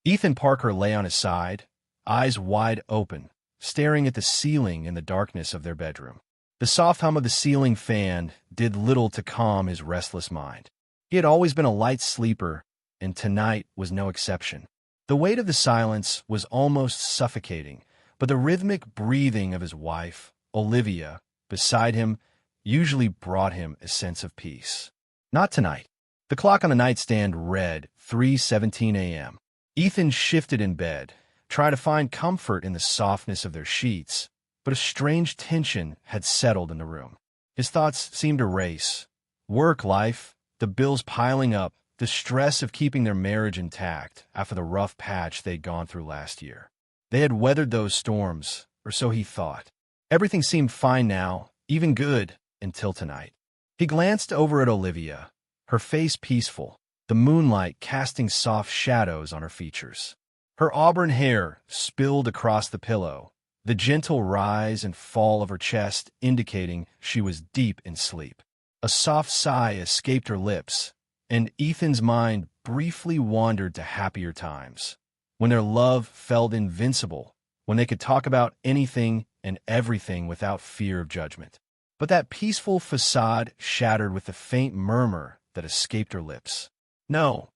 Ethan Parker lay on his side, eyes wide open, staring at the ceiling in the darkness of their bedroom. The soft hum of the ceiling fan did little to calm his restless mind. He had always been a light sleeper, and tonight was no exception. The weight of the silence was almost suffocating, but the rhythmic breathing of his wife, Olivia, beside him, usually brought him a sense of peace. Not tonight. The clock on the nightstand read 3:17 a.m. Ethan shifted in bed, trying to find comfort in the softness of their sheets, but a strange tension had settled in the room. His thoughts seemed to race. Work, life, the bills piling up, the stress of keeping their marriage intact after the rough patch they'd gone through last year. They had weathered those storms, or so he thought. Everything seemed fine now, even good, until tonight. He glanced over at Olivia, her face peaceful, the moonlight casting soft shadows on her features. Her auburn hair spilled across the pillow, the gentle rise and fall of her chest indicating she was deep in sleep. A soft sigh escaped her lips, and Ethan's mind briefly wandered to happier times, when their love felt invincible, when they could talk about anything and everything without fear of judgment. But that peaceful facade shattered with the faint murmur that escaped her lips. No,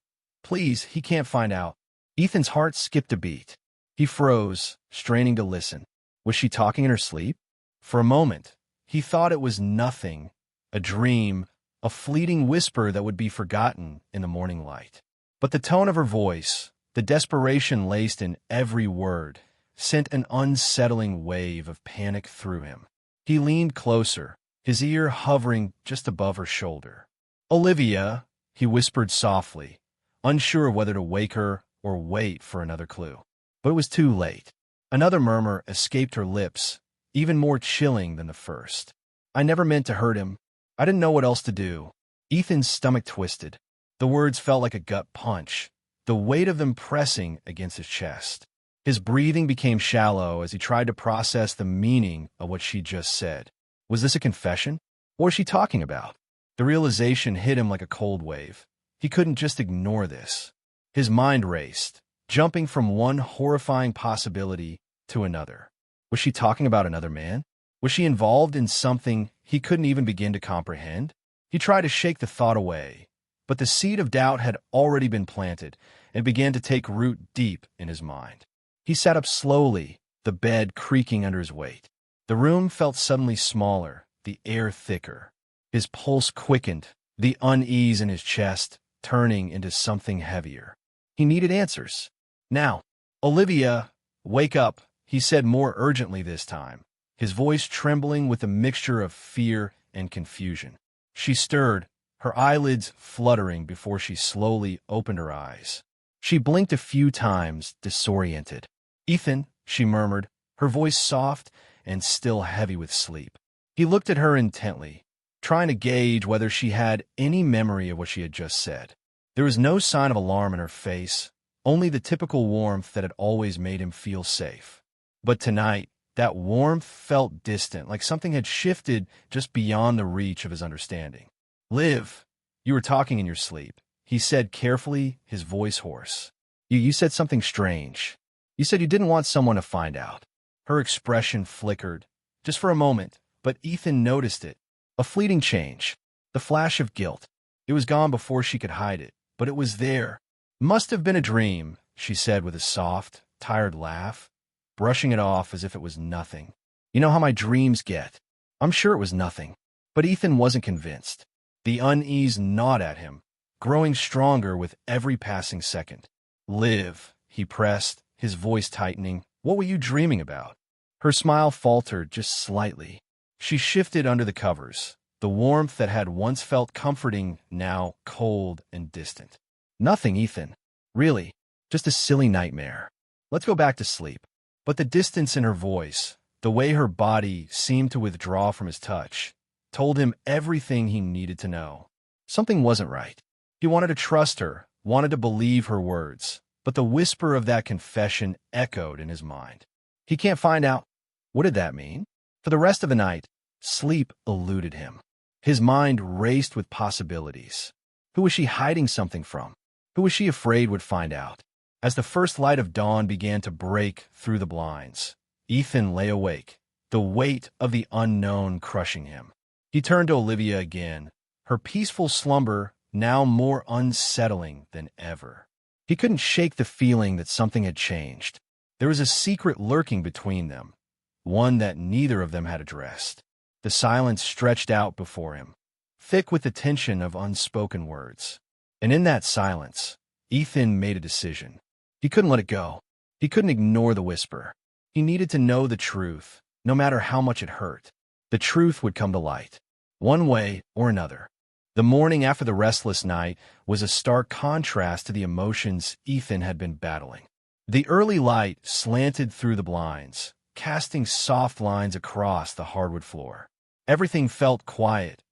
please, he can't find out. Ethan's heart skipped a beat. He froze, straining to listen. Was she talking in her sleep? For a moment, he thought it was nothing, a dream, a fleeting whisper that would be forgotten in the morning light. But the tone of her voice, the desperation laced in every word, sent an unsettling wave of panic through him. He leaned closer, his ear hovering just above her shoulder. "Olivia," he whispered softly, unsure of whether to wake her or wait for another clue. But it was too late. Another murmur escaped her lips, even more chilling than the first. "I never meant to hurt him. I didn't know what else to do." Ethan's stomach twisted. The words felt like a gut punch, the weight of them pressing against his chest. His breathing became shallow as he tried to process the meaning of what she just said. Was this a confession? What was she talking about? The realization hit him like a cold wave. He couldn't just ignore this. His mind raced, jumping from one horrifying possibility to another. Was she talking about another man? Was she involved in something he couldn't even begin to comprehend? He tried to shake the thought away, but the seed of doubt had already been planted and began to take root deep in his mind. He sat up slowly, the bed creaking under his weight. The room felt suddenly smaller, the air thicker. His pulse quickened, the unease in his chest turning into something heavier. He needed answers. Now, "Olivia, wake up," he said more urgently this time, his voice trembling with a mixture of fear and confusion. She stirred, her eyelids fluttering before she slowly opened her eyes. She blinked a few times, disoriented. "Ethan," she murmured, her voice soft and still heavy with sleep. He looked at her intently, trying to gauge whether she had any memory of what she had just said. There was no sign of alarm in her face, only the typical warmth that had always made him feel safe. But tonight, that warmth felt distant, like something had shifted just beyond the reach of his understanding. "Liv, you were talking in your sleep," he said carefully, his voice hoarse. You said something strange. You said you didn't want someone to find out." Her expression flickered, just for a moment, but Ethan noticed it. A fleeting change, the flash of guilt. It was gone before she could hide it, but it was there. "Must have been a dream," she said with a soft, tired laugh, brushing it off as if it was nothing. "You know how my dreams get." I'm sure it was nothing, but Ethan wasn't convinced. The unease gnawed at him, growing stronger with every passing second. "Liv," he pressed, his voice tightening, "what were you dreaming about?" Her smile faltered just slightly. She shifted under the covers, the warmth that had once felt comforting now cold and distant. "Nothing, Ethan. Really, just a silly nightmare. Let's go back to sleep." But the distance in her voice, the way her body seemed to withdraw from his touch, told him everything he needed to know. Something wasn't right. He wanted to trust her, wanted to believe her words, but the whisper of that confession echoed in his mind. He can't find out. What did that mean? For the rest of the night, sleep eluded him. His mind raced with possibilities. Who was she hiding something from? Who was she afraid would find out? As the first light of dawn began to break through the blinds, Ethan lay awake, the weight of the unknown crushing him. He turned to Olivia again, her peaceful slumber now more unsettling than ever. He couldn't shake the feeling that something had changed. There was a secret lurking between them, one that neither of them had addressed. The silence stretched out before him, thick with the tension of unspoken words. And in that silence, Ethan made a decision. He couldn't let it go. He couldn't ignore the whisper. He needed to know the truth, no matter how much it hurt. The truth would come to light, one way or another. The morning after the restless night was a stark contrast to the emotions Ethan had been battling. The early light slanted through the blinds, casting soft lines across the hardwood floor. Everything felt quiet,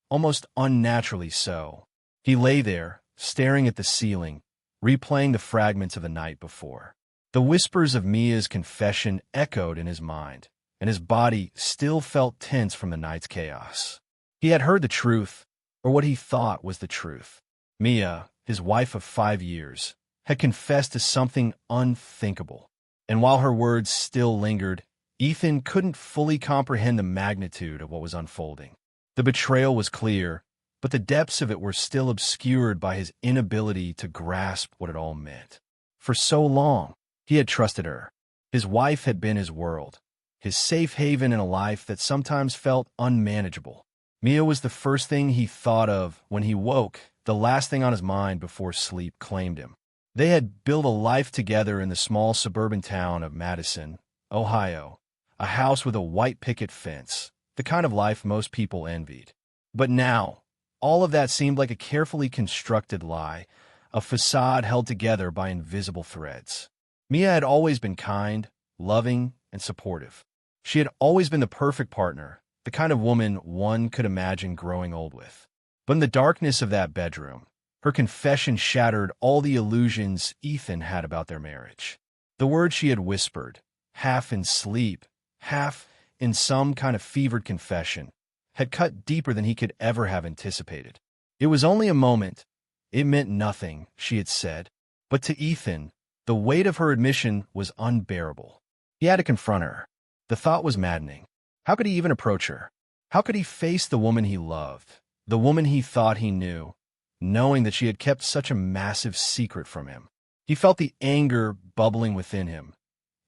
almost unnaturally so. He lay there, staring at the ceiling, replaying the fragments of the night before. The whispers of Mia's confession echoed in his mind, and his body still felt tense from the night's chaos. He had heard the truth, or what he thought was the truth. Mia, his wife of 5 years, had confessed to something unthinkable. And while her words still lingered, Ethan couldn't fully comprehend the magnitude of what was unfolding. The betrayal was clear, but the depths of it were still obscured by his inability to grasp what it all meant. For so long, he had trusted her. His wife had been his world, his safe haven in a life that sometimes felt unmanageable. Mia was the first thing he thought of when he woke, the last thing on his mind before sleep claimed him. They had built a life together in the small suburban town of Madison, Ohio, a house with a white picket fence, the kind of life most people envied. But now, all of that seemed like a carefully constructed lie, a facade held together by invisible threads. Mia had always been kind, loving, and supportive. She had always been the perfect partner, the kind of woman one could imagine growing old with. But in the darkness of that bedroom, her confession shattered all the illusions Ethan had about their marriage. The words she had whispered, half in sleep, half in some kind of fevered confession, had cut deeper than he could ever have anticipated. It was only a moment. It meant nothing, she had said. But to Ethan, the weight of her admission was unbearable. He had to confront her. The thought was maddening. How could he even approach her? How could he face the woman he loved, the woman he thought he knew, knowing that she had kept such a massive secret from him? He felt the anger bubbling within him.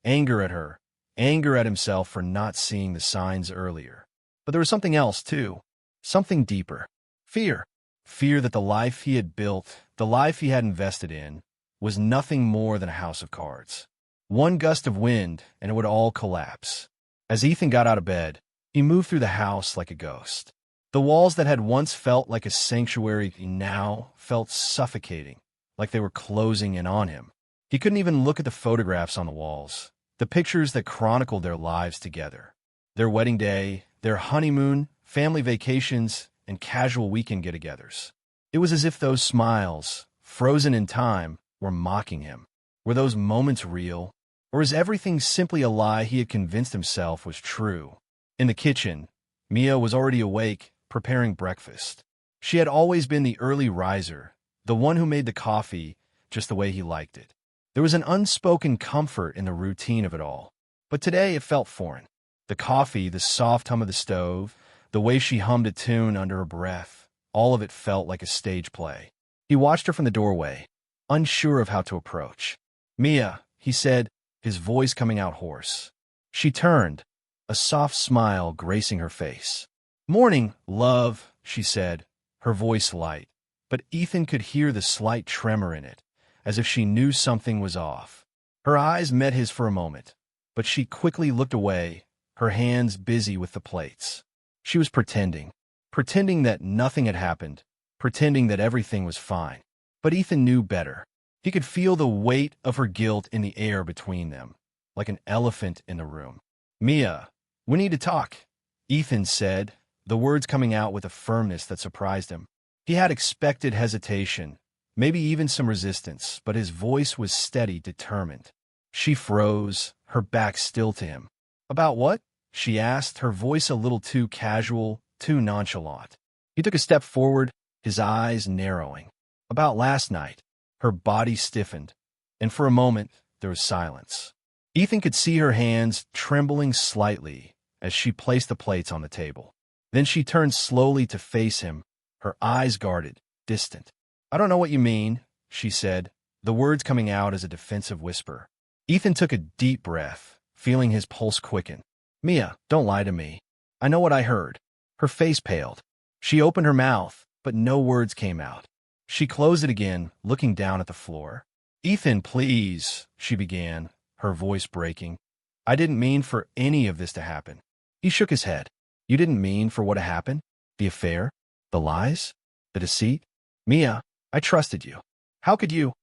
Anger at her, anger at himself for not seeing the signs earlier. But there was something else, too. Something deeper. Fear. Fear that the life he had built, the life he had invested in, was nothing more than a house of cards. One gust of wind, and it would all collapse. As Ethan got out of bed, he moved through the house like a ghost. The walls that had once felt like a sanctuary now felt suffocating, like they were closing in on him. He couldn't even look at the photographs on the walls, the pictures that chronicled their lives together. Their wedding day, their honeymoon, family vacations, and casual weekend get-togethers. It was as if those smiles, frozen in time, were mocking him. Were those moments real? Or is everything simply a lie he had convinced himself was true? In the kitchen, Mia was already awake, preparing breakfast. She had always been the early riser, the one who made the coffee just the way he liked it. There was an unspoken comfort in the routine of it all. But today it felt foreign. The coffee, the soft hum of the stove, the way she hummed a tune under her breath, all of it felt like a stage play. He watched her from the doorway, unsure of how to approach. "Mia," he said, his voice coming out hoarse. She turned, a soft smile gracing her face. "Morning, love," she said, her voice light, but Ethan could hear the slight tremor in it, as if she knew something was off. Her eyes met his for a moment, but she quickly looked away, her hands busy with the plates. She was pretending that nothing had happened, pretending that everything was fine. But Ethan knew better. He could feel the weight of her guilt in the air between them, like an elephant in the room. "Mia, we need to talk," Ethan said, the words coming out with a firmness that surprised him. He had expected hesitation, maybe even some resistance, but his voice was steady, determined. She froze, her back still to him. "About what?" she asked, her voice a little too casual, too nonchalant. He took a step forward, his eyes narrowing. "About last night." Her body stiffened, and for a moment there was silence. Ethan could see her hands trembling slightly as she placed the plates on the table. Then she turned slowly to face him, her eyes guarded, distant. "I don't know what you mean," she said, the words coming out as a defensive whisper. Ethan took a deep breath, feeling his pulse quicken. "Mia, don't lie to me. I know what I heard." Her face paled. She opened her mouth, but no words came out. She closed it again, looking down at the floor. "Ethan, please," she began, her voice breaking. "I didn't mean for any of this to happen." He shook his head. "You didn't mean for what happened? The affair? The lies? The deceit? Mia, I trusted you. How could you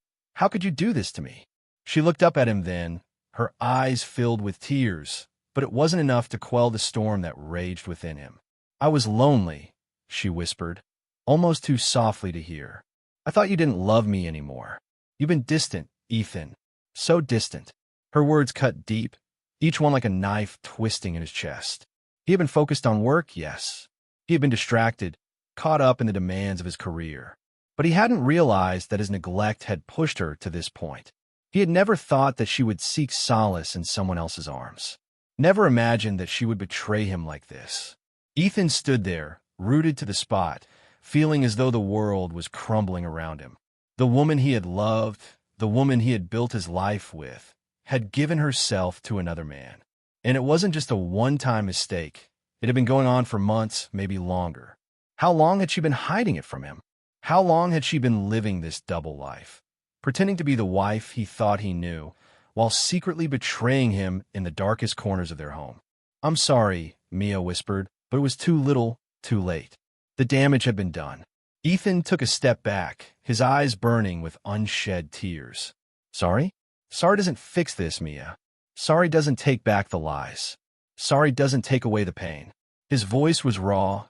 do this to me?" She looked up at him then, her eyes filled with tears, but it wasn't enough to quell the storm that raged within him. "I was lonely," she whispered, almost too softly to hear. "I thought you didn't love me anymore. You've been distant, Ethan. So distant." Her words cut deep, each one like a knife twisting in his chest. He had been focused on work, yes. He had been distracted, caught up in the demands of his career. But he hadn't realized that his neglect had pushed her to this point. He had never thought that she would seek solace in someone else's arms. Never imagined that she would betray him like this. Ethan stood there, rooted to the spot, feeling as though the world was crumbling around him. The woman he had loved, the woman he had built his life with, had given herself to another man. And it wasn't just a one-time mistake. It had been going on for months, maybe longer. How long had she been hiding it from him? How long had she been living this double life, pretending to be the wife he thought he knew, while secretly betraying him in the darkest corners of their home? "I'm sorry," Mia whispered, but it was too little, too late. The damage had been done. Ethan took a step back, his eyes burning with unshed tears. "Sorry? Sorry doesn't fix this, Mia. Sorry doesn't take back the lies. Sorry doesn't take away the pain." His voice was raw,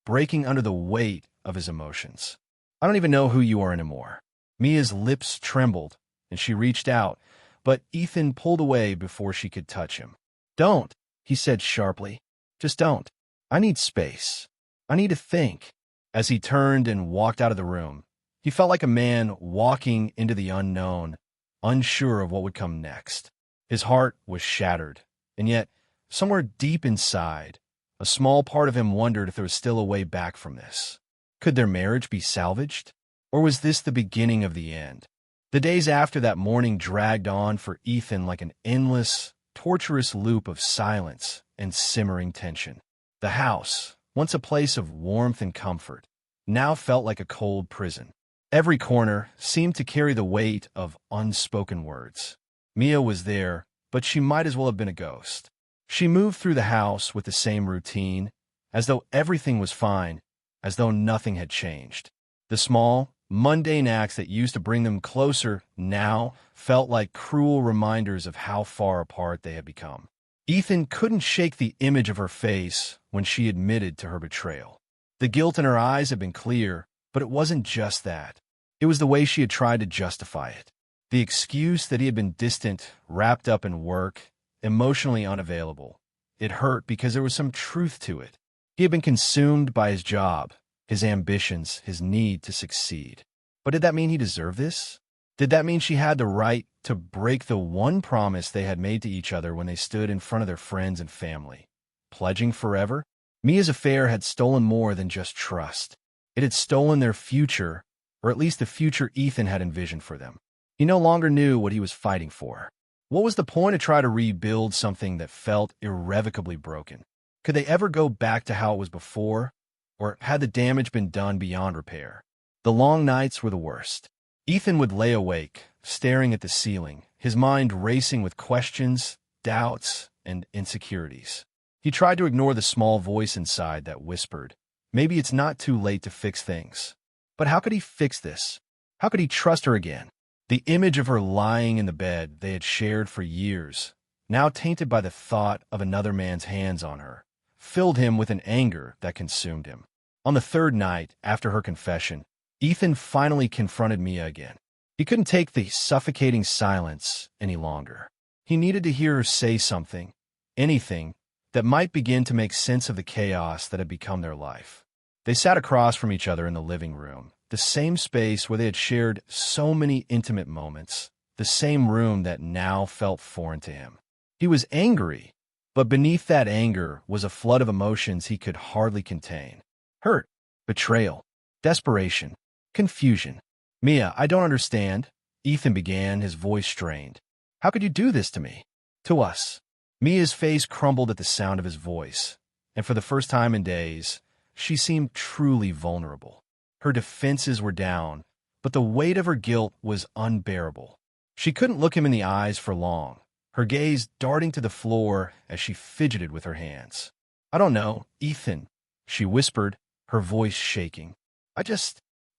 breaking under the weight of his emotions. "I don't even know who you are anymore." Mia's lips trembled, and she reached out, but Ethan pulled away before she could touch him. "Don't," he said sharply. "Just don't. I need space. I need to think." As he turned and walked out of the room, he felt like a man walking into the unknown, unsure of what would come next. His heart was shattered, and yet, somewhere deep inside, a small part of him wondered if there was still a way back from this. Could their marriage be salvaged? Or was this the beginning of the end? The days after that morning dragged on for Ethan like an endless, torturous loop of silence and simmering tension. The house, once a place of warmth and comfort, now felt like a cold prison. Every corner seemed to carry the weight of unspoken words. Mia was there, but she might as well have been a ghost. She moved through the house with the same routine, as though everything was fine, as though nothing had changed. The small, mundane acts that used to bring them closer now felt like cruel reminders of how far apart they had become. Ethan couldn't shake the image of her face when she admitted to her betrayal. The guilt in her eyes had been clear, but it wasn't just that. It was the way she had tried to justify it. The excuse that he had been distant, wrapped up in work, emotionally unavailable. It hurt because there was some truth to it. He had been consumed by his job, his ambitions, his need to succeed. But did that mean he deserved this? Did that mean she had the right to break the one promise they had made to each other when they stood in front of their friends and family? Pledging forever? Mia's affair had stolen more than just trust. It had stolen their future, or at least the future Ethan had envisioned for them. He no longer knew what he was fighting for. What was the point to try to rebuild something that felt irrevocably broken? Could they ever go back to how it was before, or had the damage been done beyond repair? The long nights were the worst. Ethan would lay awake, staring at the ceiling, his mind racing with questions, doubts, and insecurities. He tried to ignore the small voice inside that whispered, maybe it's not too late to fix things. But how could he fix this? How could he trust her again? The image of her lying in the bed they had shared for years, now tainted by the thought of another man's hands on her, filled him with an anger that consumed him. On the third night after her confession, Ethan finally confronted Mia again. He couldn't take the suffocating silence any longer. He needed to hear her say something, anything, that might begin to make sense of the chaos that had become their life. They sat across from each other in the living room, the same space where they had shared so many intimate moments, the same room that now felt foreign to him. He was angry, but beneath that anger was a flood of emotions he could hardly contain. Hurt, betrayal, desperation, confusion. "Mia, I don't understand," Ethan began, his voice strained. "How could you do this to me? To us?" Mia's face crumbled at the sound of his voice, and for the first time in days, she seemed truly vulnerable. Her defenses were down, but the weight of her guilt was unbearable. She couldn't look him in the eyes for long, her gaze darting to the floor as she fidgeted with her hands. "I don't know, Ethan," she whispered, her voice shaking. I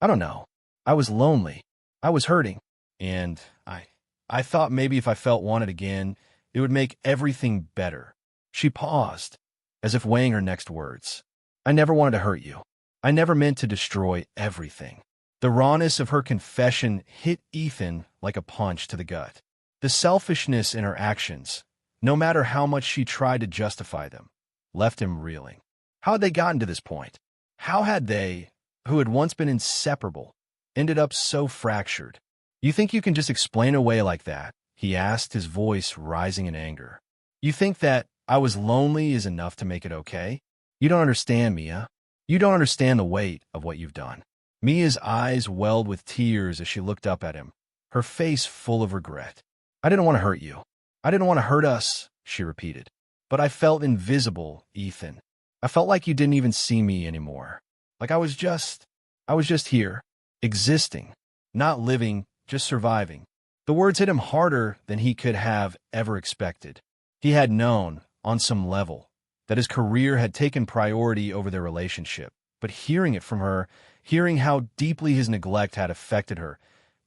don't know. I was lonely. I was hurting. And I thought maybe if I felt wanted again, it would make everything better." She paused, as if weighing her next words. "I never wanted to hurt you. I never meant to destroy everything." The rawness of her confession hit Ethan like a punch to the gut. The selfishness in her actions, no matter how much she tried to justify them, left him reeling. How had they gotten to this point? How had they, who had once been inseparable, ended up so fractured? "You think you can just explain away like that?" he asked, his voice rising in anger. "You think that I was lonely is enough to make it okay? You don't understand, Mia. You don't understand the weight of what you've done." Mia's eyes welled with tears as she looked up at him, her face full of regret. "I didn't want to hurt you. I didn't want to hurt us," she repeated. "But I felt invisible, Ethan. I felt like you didn't even see me anymore. Like I was just here, existing, not living, just surviving." The words hit him harder than he could have ever expected. He had known, on some level, that his career had taken priority over their relationship, but hearing it from her, hearing how deeply his neglect had affected her,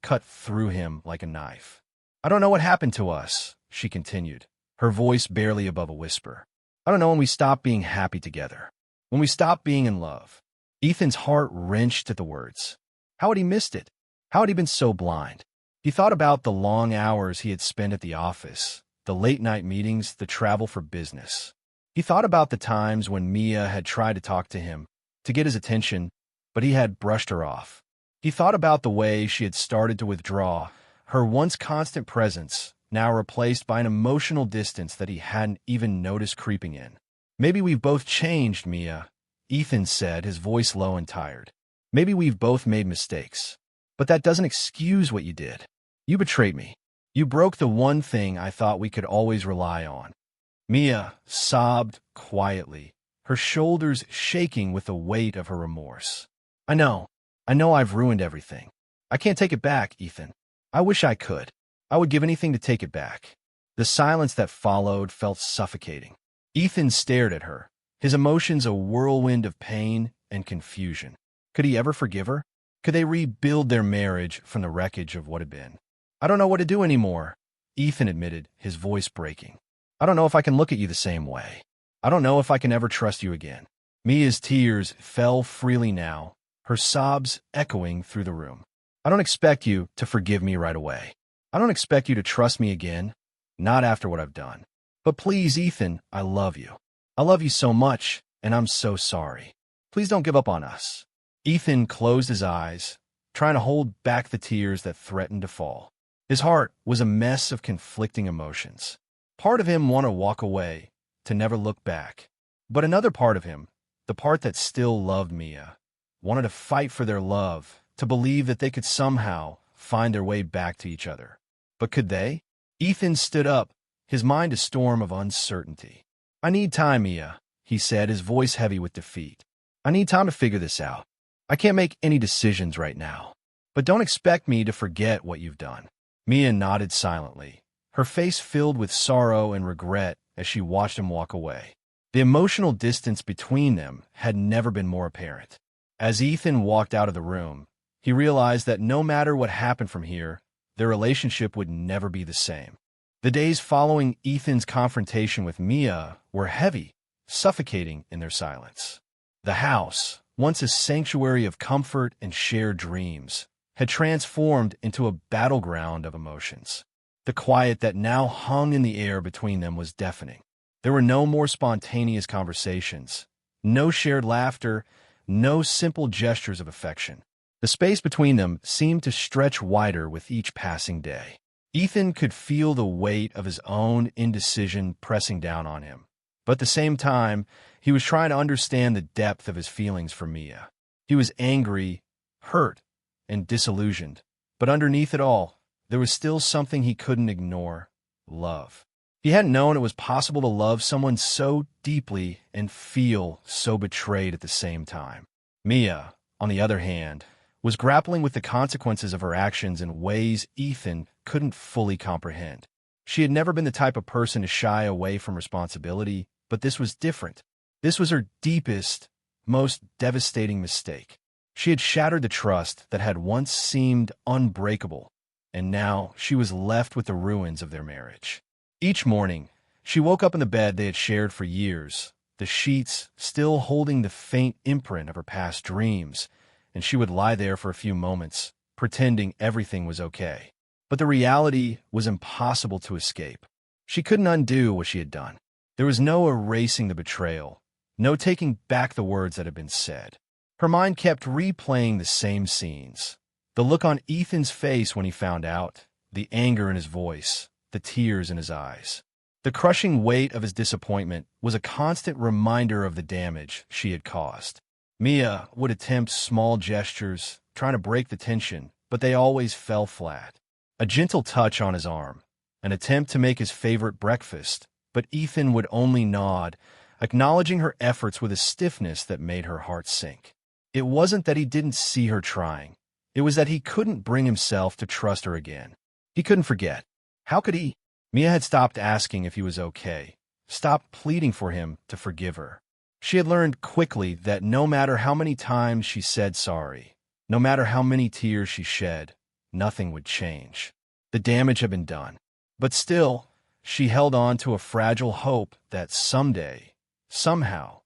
cut through him like a knife. "I don't know what happened to us," she continued, her voice barely above a whisper. "I don't know when we stopped being happy together, when we stopped being in love." Ethan's heart wrenched at the words. How had he missed it? How had he been so blind? He thought about the long hours he had spent at the office, the late-night meetings, the travel for business. He thought about the times when Mia had tried to talk to him, to get his attention, but he had brushed her off. He thought about the way she had started to withdraw, her once constant presence now replaced by an emotional distance that he hadn't even noticed creeping in. "Maybe we've both changed, Mia," Ethan said, his voice low and tired. "Maybe we've both made mistakes. But that doesn't excuse what you did. You betrayed me. You broke the one thing I thought we could always rely on." Mia sobbed quietly, her shoulders shaking with the weight of her remorse. I know I've ruined everything. I can't take it back, Ethan. I wish I could. I would give anything to take it back." The silence that followed felt suffocating. Ethan stared at her, his emotions a whirlwind of pain and confusion. Could he ever forgive her? Could they rebuild their marriage from the wreckage of what had been? "I don't know what to do anymore," Ethan admitted, his voice breaking. "I don't know if I can look at you the same way. I don't know if I can ever trust you again." Mia's tears fell freely now, her sobs echoing through the room. "I don't expect you to forgive me right away. I don't expect you to trust me again, not after what I've done. But please, Ethan, I love you. I love you so much, and I'm so sorry. Please don't give up on us." Ethan closed his eyes, trying to hold back the tears that threatened to fall. His heart was a mess of conflicting emotions. Part of him wanted to walk away, to never look back. But another part of him, the part that still loved Mia, wanted to fight for their love, to believe that they could somehow find their way back to each other. But could they? Ethan stood up, his mind a storm of uncertainty. "I need time, Mia," he said, his voice heavy with defeat. "I need time to figure this out. I can't make any decisions right now. But don't expect me to forget what you've done." Mia nodded silently, her face filled with sorrow and regret as she watched him walk away. The emotional distance between them had never been more apparent. As Ethan walked out of the room, he realized that no matter what happened from here, their relationship would never be the same. The days following Ethan's confrontation with Mia were heavy, suffocating in their silence. The house, once a sanctuary of comfort and shared dreams, had transformed into a battleground of emotions. The quiet that now hung in the air between them was deafening. There were no more spontaneous conversations, no shared laughter, no simple gestures of affection. The space between them seemed to stretch wider with each passing day. Ethan could feel the weight of his own indecision pressing down on him. But at the same time, he was trying to understand the depth of his feelings for Mia. He was angry, hurt, and disillusioned. But underneath it all, there was still something he couldn't ignore: love. He hadn't known it was possible to love someone so deeply and feel so betrayed at the same time. Mia, on the other hand, was grappling with the consequences of her actions in ways Ethan couldn't fully comprehend. She had never been the type of person to shy away from responsibility, but this was different. This was her deepest, most devastating mistake. She had shattered the trust that had once seemed unbreakable, and now she was left with the ruins of their marriage. Each morning, she woke up in the bed they had shared for years, the sheets still holding the faint imprint of her past dreams, and she would lie there for a few moments, pretending everything was okay. But the reality was impossible to escape. She couldn't undo what she had done. There was no erasing the betrayal, no taking back the words that had been said. Her mind kept replaying the same scenes. The look on Ethan's face when he found out, the anger in his voice, the tears in his eyes. The crushing weight of his disappointment was a constant reminder of the damage she had caused. Mia would attempt small gestures, trying to break the tension, but they always fell flat. A gentle touch on his arm, an attempt to make his favorite breakfast, but Ethan would only nod, acknowledging her efforts with a stiffness that made her heart sink. It wasn't that he didn't see her trying. It was that he couldn't bring himself to trust her again. He couldn't forget. How could he? Mia had stopped asking if he was okay, stopped pleading for him to forgive her. She had learned quickly that no matter how many times she said sorry, no matter how many tears she shed, nothing would change. The damage had been done. But still, she held on to a fragile hope that someday, somehow,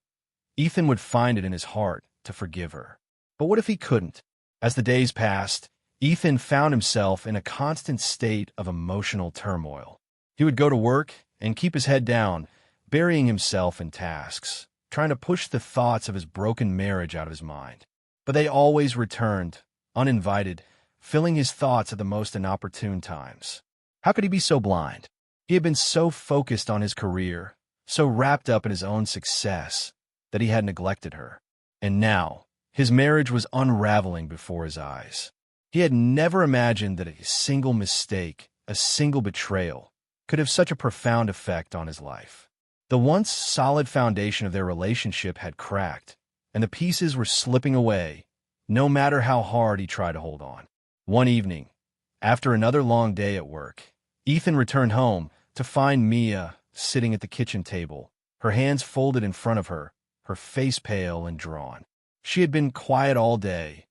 Ethan would find it in his heart to forgive her. But what if he couldn't? As the days passed, Ethan found himself in a constant state of emotional turmoil. He would go to work and keep his head down, burying himself in tasks, trying to push the thoughts of his broken marriage out of his mind. But they always returned, uninvited, filling his thoughts at the most inopportune times. How could he be so blind? He had been so focused on his career, so wrapped up in his own success, that he had neglected her. And now, his marriage was unraveling before his eyes. He had never imagined that a single mistake, a single betrayal, could have such a profound effect on his life. The once solid foundation of their relationship had cracked, and the pieces were slipping away, no matter how hard he tried to hold on. One evening, after another long day at work, Ethan returned home to find Mia sitting at the kitchen table, her hands folded in front of her, her face pale and drawn. She had been quiet all day,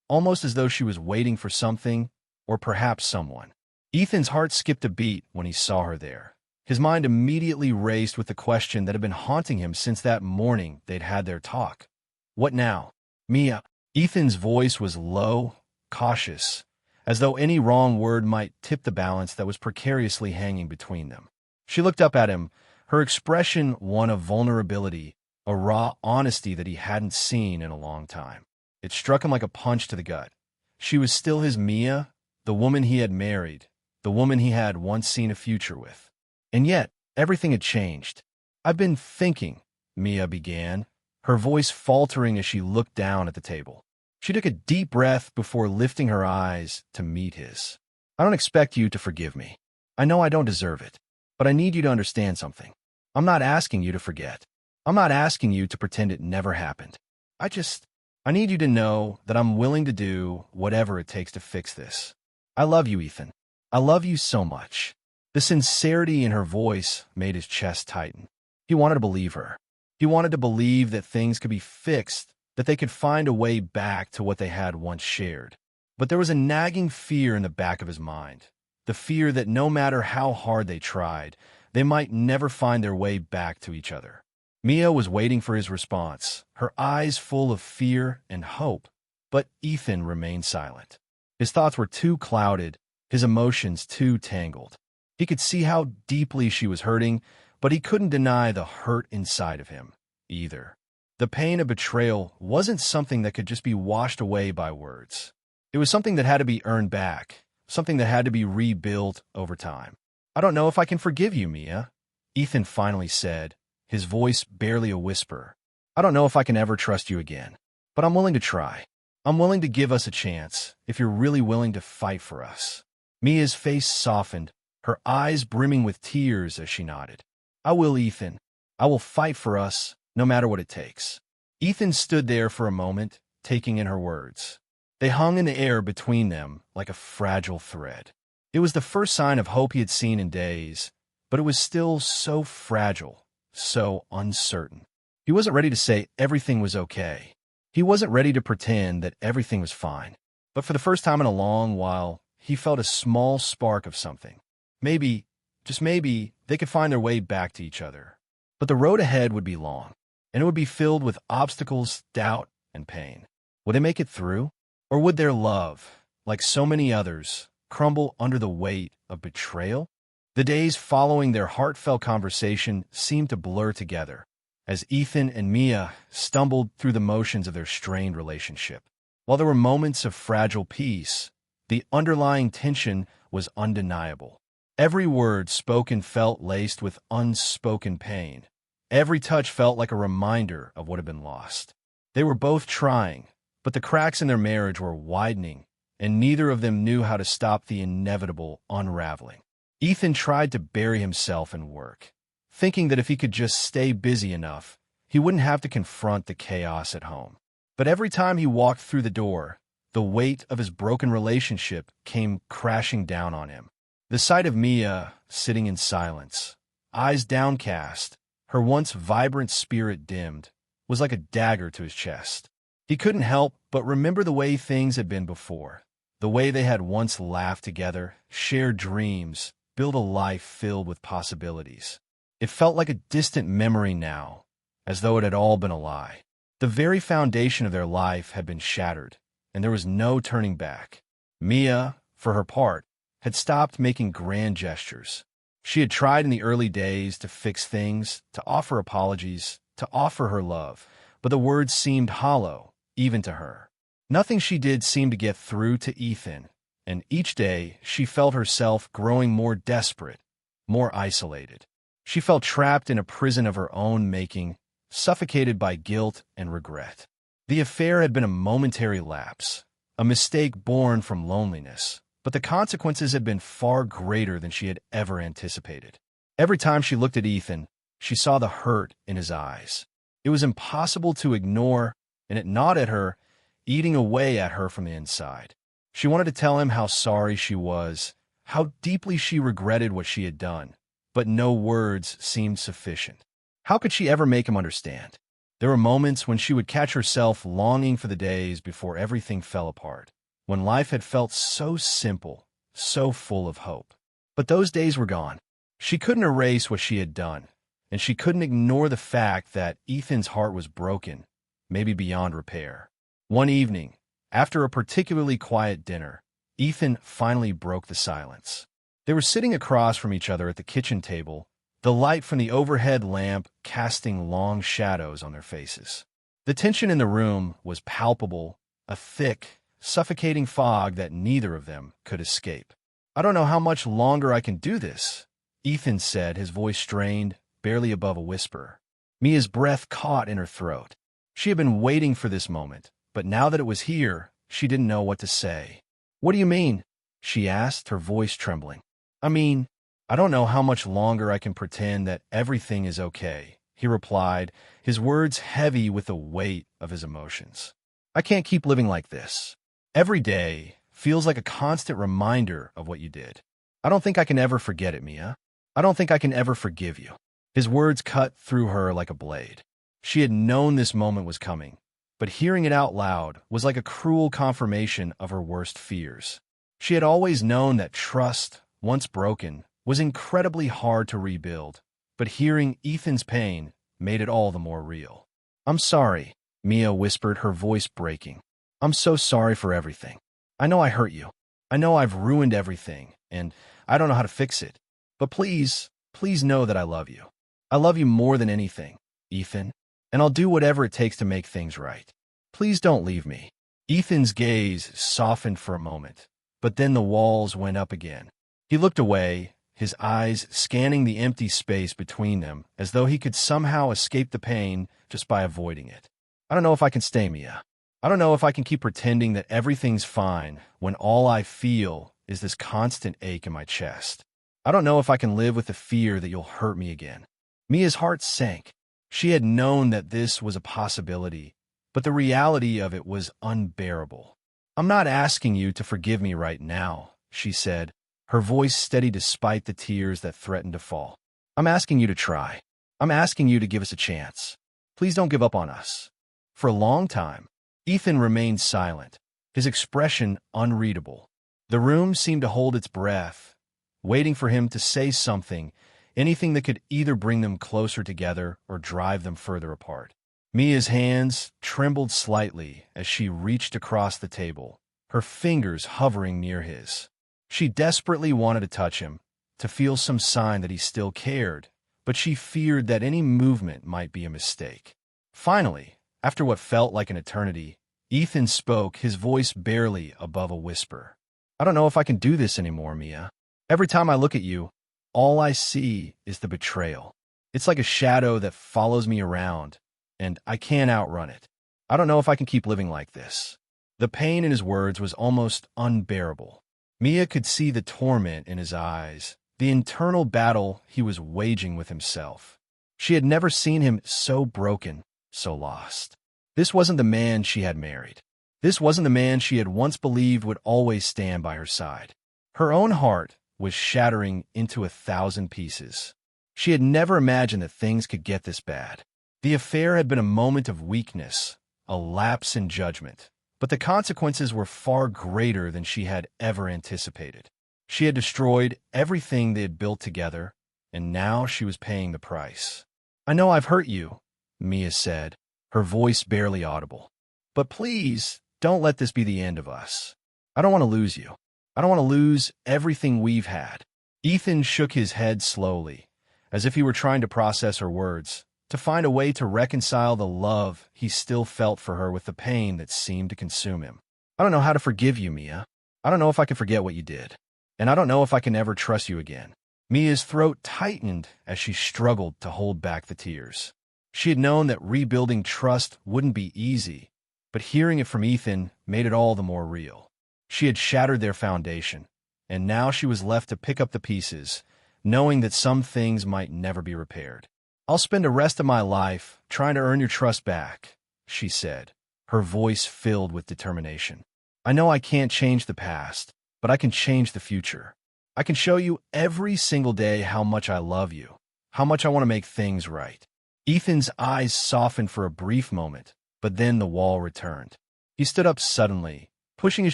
almost as though she was waiting for something, or perhaps someone. Ethan's heart skipped a beat when he saw her there. His mind immediately raced with the question that had been haunting him since that morning they'd had their talk. What now? Mia. Ethan's voice was low, cautious, as though any wrong word might tip the balance that was precariously hanging between them. She looked up at him, her expression one of vulnerability, a raw honesty that he hadn't seen in a long time. It struck him like a punch to the gut. She was still his Mia, the woman he had married, the woman he had once seen a future with. And yet, everything had changed. "I've been thinking," Mia began, her voice faltering as she looked down at the table. She took a deep breath before lifting her eyes to meet his. "I don't expect you to forgive me. I know I don't deserve it. But I need you to understand something. I'm not asking you to forget. I'm not asking you to pretend it never happened. I need you to know that I'm willing to do whatever it takes to fix this. I love you, Ethan. I love you so much." The sincerity in her voice made his chest tighten. He wanted to believe her. He wanted to believe that things could be fixed, that they could find a way back to what they had once shared. But there was a nagging fear in the back of his mind, the fear that no matter how hard they tried, they might never find their way back to each other. Mia was waiting for his response, her eyes full of fear and hope, but Ethan remained silent. His thoughts were too clouded, his emotions too tangled. He could see how deeply she was hurting, but he couldn't deny the hurt inside of him, either. The pain of betrayal wasn't something that could just be washed away by words. It was something that had to be earned back, something that had to be rebuilt over time. I don't know if I can forgive you, Mia, Ethan finally said, his voice barely a whisper. I don't know if I can ever trust you again, but I'm willing to try. I'm willing to give us a chance, if you're really willing to fight for us. Mia's face softened, her eyes brimming with tears as she nodded. I will, Ethan. I will fight for us, no matter what it takes. Ethan stood there for a moment, taking in her words. They hung in the air between them like a fragile thread. It was the first sign of hope he had seen in days, but it was still so fragile, so uncertain. He wasn't ready to say everything was okay. He wasn't ready to pretend that everything was fine. But for the first time in a long while, he felt a small spark of something. Maybe, just maybe, they could find their way back to each other. But the road ahead would be long, and it would be filled with obstacles, doubt, and pain. Would they make it through? Or would their love, like so many others, crumble under the weight of betrayal? The days following their heartfelt conversation seemed to blur together, as Ethan and Mia stumbled through the motions of their strained relationship. While there were moments of fragile peace, the underlying tension was undeniable. Every word spoken felt laced with unspoken pain. Every touch felt like a reminder of what had been lost. They were both trying, but the cracks in their marriage were widening, and neither of them knew how to stop the inevitable unraveling. Ethan tried to bury himself in work, thinking that if he could just stay busy enough, he wouldn't have to confront the chaos at home. But every time he walked through the door, the weight of his broken relationship came crashing down on him. The sight of Mia sitting in silence, eyes downcast, her once vibrant spirit dimmed, was like a dagger to his chest. He couldn't help but remember the way things had been before, the way they had once laughed together, shared dreams, built a life filled with possibilities. It felt like a distant memory now, as though it had all been a lie. The very foundation of their life had been shattered, and there was no turning back. Mia, for her part, had stopped making grand gestures. She had tried in the early days to fix things, to offer apologies, to offer her love, but the words seemed hollow, even to her. Nothing she did seemed to get through to Ethan, and each day she felt herself growing more desperate, more isolated. She felt trapped in a prison of her own making, suffocated by guilt and regret. The affair had been a momentary lapse, a mistake born from loneliness, but the consequences had been far greater than she had ever anticipated. Every time she looked at Ethan, she saw the hurt in his eyes. It was impossible to ignore, and it gnawed at her, eating away at her from the inside. She wanted to tell him how sorry she was, how deeply she regretted what she had done, but no words seemed sufficient. How could she ever make him understand? There were moments when she would catch herself longing for the days before everything fell apart, when life had felt so simple, so full of hope. But those days were gone. She couldn't erase what she had done, and she couldn't ignore the fact that Ethan's heart was broken, maybe beyond repair. One evening, after a particularly quiet dinner, Ethan finally broke the silence. They were sitting across from each other at the kitchen table, the light from the overhead lamp casting long shadows on their faces. The tension in the room was palpable, a thick, suffocating fog that neither of them could escape. I don't know how much longer I can do this, Ethan said, his voice strained, barely above a whisper. Mia's breath caught in her throat. She had been waiting for this moment, but now that it was here, she didn't know what to say. What do you mean? She asked, her voice trembling. I don't know how much longer I can pretend that everything is okay, he replied, his words heavy with the weight of his emotions. I can't keep living like this. Every day feels like a constant reminder of what you did. I don't think I can ever forget it, Mia. I don't think I can ever forgive you. His words cut through her like a blade. She had known this moment was coming, but hearing it out loud was like a cruel confirmation of her worst fears. She had always known that trust, once broken, was incredibly hard to rebuild, but hearing Ethan's pain made it all the more real. I'm sorry, Mia whispered, her voice breaking. I'm so sorry for everything. I know I hurt you. I know I've ruined everything, and I don't know how to fix it. But please, please know that I love you. I love you more than anything, Ethan, and I'll do whatever it takes to make things right. Please don't leave me. Ethan's gaze softened for a moment, But then the walls went up again. He looked away, his eyes scanning the empty space between them, as though he could somehow escape the pain just by avoiding it. I don't know if I can stay, Mia. I don't know if I can keep pretending that everything's fine when all I feel is this constant ache in my chest. I don't know if I can live with the fear that you'll hurt me again. Mia's heart sank. She had known that this was a possibility, but the reality of it was unbearable. I'm not asking you to forgive me right now, she said, her voice steady despite the tears that threatened to fall. I'm asking you to try. I'm asking you to give us a chance. Please don't give up on us. For a long time, Ethan remained silent, his expression unreadable. The room seemed to hold its breath, waiting for him to say something, anything that could either bring them closer together or drive them further apart. Mia's hands trembled slightly as she reached across the table, her fingers hovering near his. She desperately wanted to touch him, to feel some sign that he still cared, but she feared that any movement might be a mistake. Finally, after what felt like an eternity, Ethan spoke, his voice barely above a whisper. I don't know if I can do this anymore, Mia. Every time I look at you, all I see is the betrayal. It's like a shadow that follows me around, and I can't outrun it. I don't know if I can keep living like this. The pain in his words was almost unbearable. Mia could see the torment in his eyes, the internal battle he was waging with himself. She had never seen him so broken, so lost. This wasn't the man she had married. This wasn't the man she had once believed would always stand by her side. Her own heart was shattering into 1,000 pieces. She had never imagined that things could get this bad. The affair had been a moment of weakness, a lapse in judgment, but the consequences were far greater than she had ever anticipated. She had destroyed everything they had built together, and now she was paying the price. I know I've hurt you, Mia said, her voice barely audible. But please, don't let this be the end of us. I don't want to lose you. I don't want to lose everything we've had. Ethan shook his head slowly, as if he were trying to process her words, to find a way to reconcile the love he still felt for her with the pain that seemed to consume him. I don't know how to forgive you, Mia. I don't know if I can forget what you did. And I don't know if I can ever trust you again. Mia's throat tightened as she struggled to hold back the tears. She had known that rebuilding trust wouldn't be easy, but hearing it from Ethan made it all the more real. She had shattered their foundation, and now she was left to pick up the pieces, knowing that some things might never be repaired. I'll spend the rest of my life trying to earn your trust back, she said, her voice filled with determination. I know I can't change the past, but I can change the future. I can show you every single day how much I love you, how much I want to make things right. Ethan's eyes softened for a brief moment, but then the wall returned. He stood up suddenly, pushing his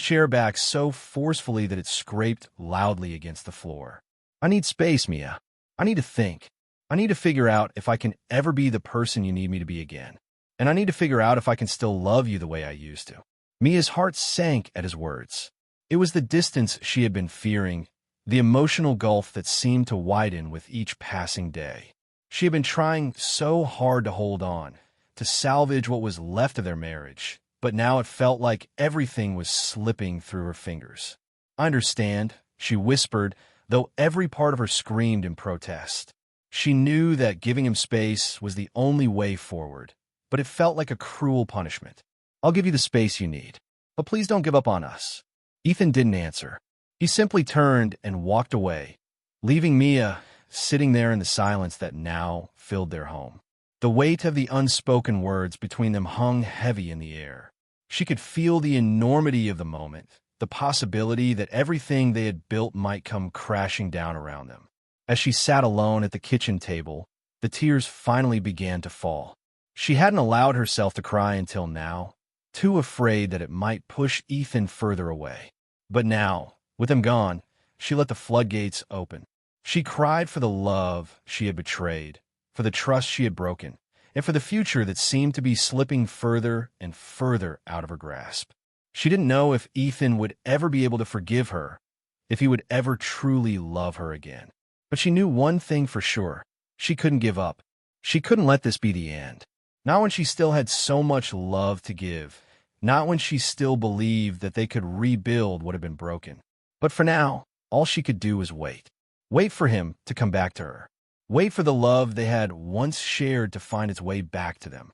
chair back so forcefully that it scraped loudly against the floor. I need space, Mia. I need to think. I need to figure out if I can ever be the person you need me to be again. And I need to figure out if I can still love you the way I used to. Mia's heart sank at his words. It was the distance she had been fearing, the emotional gulf that seemed to widen with each passing day. She had been trying so hard to hold on, to salvage what was left of their marriage, but now it felt like everything was slipping through her fingers. I understand, she whispered, though every part of her screamed in protest. She knew that giving him space was the only way forward, but it felt like a cruel punishment. I'll give you the space you need, but please don't give up on us. Ethan didn't answer. He simply turned and walked away, leaving Mia sitting there in the silence that now filled their home. The weight of the unspoken words between them hung heavy in the air. She could feel the enormity of the moment, the possibility that everything they had built might come crashing down around them. As she sat alone at the kitchen table, the tears finally began to fall. She hadn't allowed herself to cry until now, too afraid that it might push Ethan further away. But now, with him gone, she let the floodgates open. She cried for the love she had betrayed, for the trust she had broken, and for the future that seemed to be slipping further and further out of her grasp. She didn't know if Ethan would ever be able to forgive her, if he would ever truly love her again. But she knew one thing for sure. She couldn't give up. She couldn't let this be the end. Not when she still had so much love to give. Not when she still believed that they could rebuild what had been broken. But for now, all she could do was wait. Wait for him to come back to her. Wait for the love they had once shared to find its way back to them.